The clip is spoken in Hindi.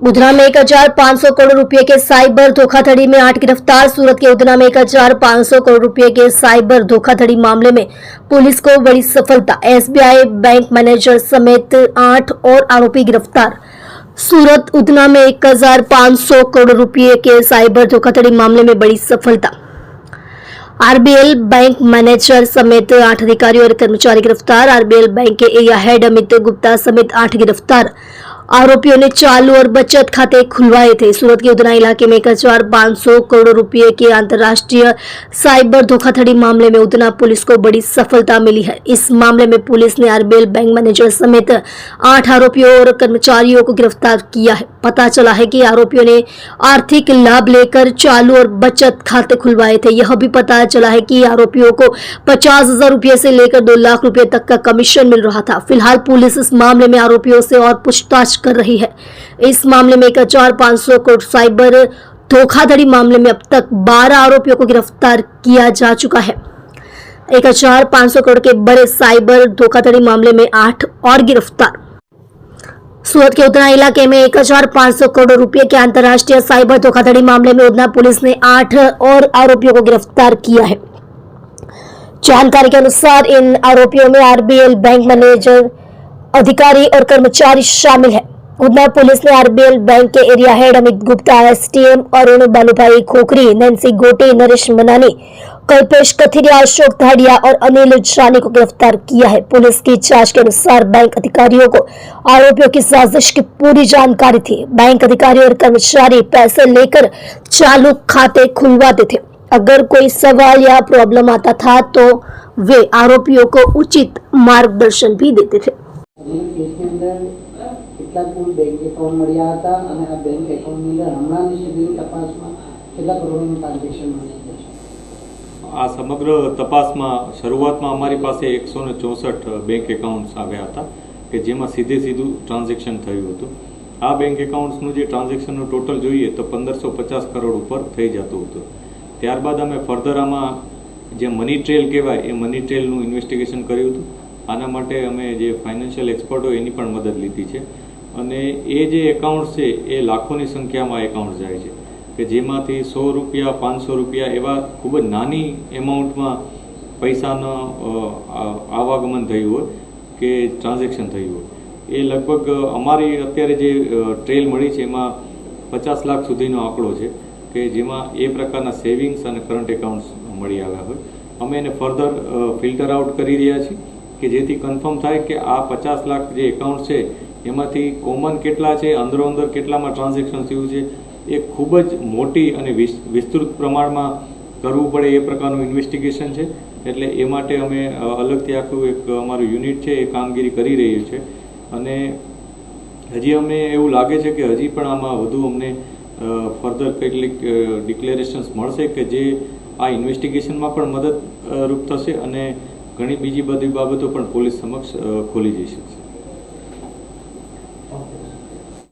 उधना में 1500 करोड़ रुपए के साइबर धोखाधड़ी में 8 गिरफ्तार। सूरत के उधना में 1500 करोड़ रुपए के साइबर धोखाधड़ी मामले में पुलिस को बड़ी सफलता। एसबीआई बैंक मैनेजर समेत 8 और आरोपी गिरफ्तार। सूरत उधना में 1500 करोड़ रुपए के साइबर धोखाधड़ी मामले में बड़ी सफलता। आरबीएल बैंक मैनेजर समेत 8 अधिकारी और कर्मचारी गिरफ्तार। आरबीएल बैंक के एरिया हेड अमित गुप्ता समेत 8 गिरफ्तार। आरोपियों ने चालू और बचत खाते खुलवाए थे। सूरत के उधना इलाके में 1500 करोड़ रुपए के अंतर्राष्ट्रीय साइबर धोखाधड़ी मामले में उधना पुलिस को बड़ी सफलता मिली है। इस मामले में पुलिस ने आरबीएल बैंक मैनेजर समेत 8 आरोपियों और कर्मचारियों को गिरफ्तार किया है। पता चला है कि आरोपियों ने आर्थिक लाभ लेकर चालू और बचत खाते खुलवाए थे। यह भी पता चला है कि आरोपियों को 50,000 रुपये से लेकर 2 लाख रुपए तक का कमीशन मिल रहा था। फिलहाल पुलिस इस मामले में आरोपियों से और पूछताछ कर रही है। इस मामले में 1500 करोड़ साइबर धोखाधड़ी मामले में अब तक 12 आरोपियों को गिरफ्तार किया जा चुका है। 1500 करोड़ के बड़े साइबर धोखाधड़ी मामले में 8 और गिरफ्तार। सूरत के उधना इलाके में 1500 करोड़ रुपए के अंतर्राष्ट्रीय साइबर धोखाधड़ी मामले में उधना पुलिस ने 8 और आरोपियों को गिरफ्तार किया है। जानकारी के अनुसार इन आरोपियों में आरबीएल बैंक मैनेजर, अधिकारी और कर्मचारी शामिल है। उधना पुलिस ने आरबीएल बैंक के area head Amit Gupta, STM Arun Balubhai Khokhri, Nancy Goti, Naresh मनानी, कल्पेश कथिरिया, अशोक धाड़िया और अनिल जानी को गिरफ्तार किया है। पुलिस की जांच के अनुसार बैंक अधिकारियों को आरोपियों की साजिश की पूरी जानकारी थी। बैंक अधिकारी और कर्मचारी पैसे लेकर चालू खाते खुलवाते थे। अगर कोई सवाल या प्रॉब्लम आता था तो वे आरोपियों को उचित मार्गदर्शन भी देते थे। कुल बैंक एकाउंट મળ્યા હતા અને આ બેંક એકાઉન્ટની અંદર હમણાંની સુધીની તપાસમાં કેટલા કરોડનું ટ્રાન્ઝેક્શન મળ્યું છે? આ સમગ્ર તપાસમાં શરૂઆતમાં અમારી પાસે 164 બેંક એકાઉન્ટ્સ આવ્યા હતા કે જેમાં સીધું ટ્રાન્ઝેક્શન થયું હતું। આ બેંક એકાઉન્ટ્સનું જે ટ્રાન્ઝેક્શનનું ટોટલ જોઈએ તો 1550 કરોડ ઉપર થઈ જતું હતું। ત્યારબાદ અમે ફર્ધર આમાં જે મની ટ્રેલ કહેવાય એ મની ટ્રેલનું ઇન્વેસ્ટિગેશન કર્યું હતું। આના માટે અમે જે ફાઇનાન્શિયલ એક્સપર્ટો એની પણ મદદ લીધી છે અને એ જે એકાઉન્ટ છે એ લાખોની સંખ્યામાં એકાઉન્ટ જાય છે કે જેમાંથી 100 રૂપિયા 500 રૂપિયા એવા ખૂબ જ નાની એમાઉન્ટમાં પૈસાનો આવાગમન થયું હોય કે ટ્રાન્ઝેક્શન થયું હોય। એ લગભગ અમારી અત્યારે જે ટ્રેલ મળી છે એમાં 50 લાખ સુધીનો આંકડો છે કે જેમાં એ પ્રકારના સેવિંગ્સ અને કરંટ એકાઉન્ટ્સ મળી આવ્યા હોય। અમે એને ફર્ધર ફિલ્ટર આઉટ કરી રહ્યા છીએ કે જેથી કન્ફર્મ થાય કે આ 50 લાખ જે એકાઉન્ટ છે એમાંથી કોમન કેટલા છે, અંદરોઅંદર કેટલામાં ટ્રાન્ઝેક્શન થયું છે, એ ખૂબ જ મોટી અને વિસ્તૃત પ્રમાણમાં કરવું પડે એ પ્રકારનું ઇન્વેસ્ટિગેશન છે। એટલે એ માટે અમે અલગથી આખું એક અમારું યુનિટ છે એ કામગીરી કરી રહ્યું છે અને હજી અમને એવું લાગે છે કે હજી પણ આમાં વધુ અમને ફર્ધર કેટલીક ડિક્લેરેશન્સ મળશે કે જે આ ઇન્વેસ્ટિગેશનમાં પણ મદદરૂપ થશે અને ઘણી બીજી બધી બાબતો પણ પોલીસ સમક્ષ ખોલી જઈ શકશે।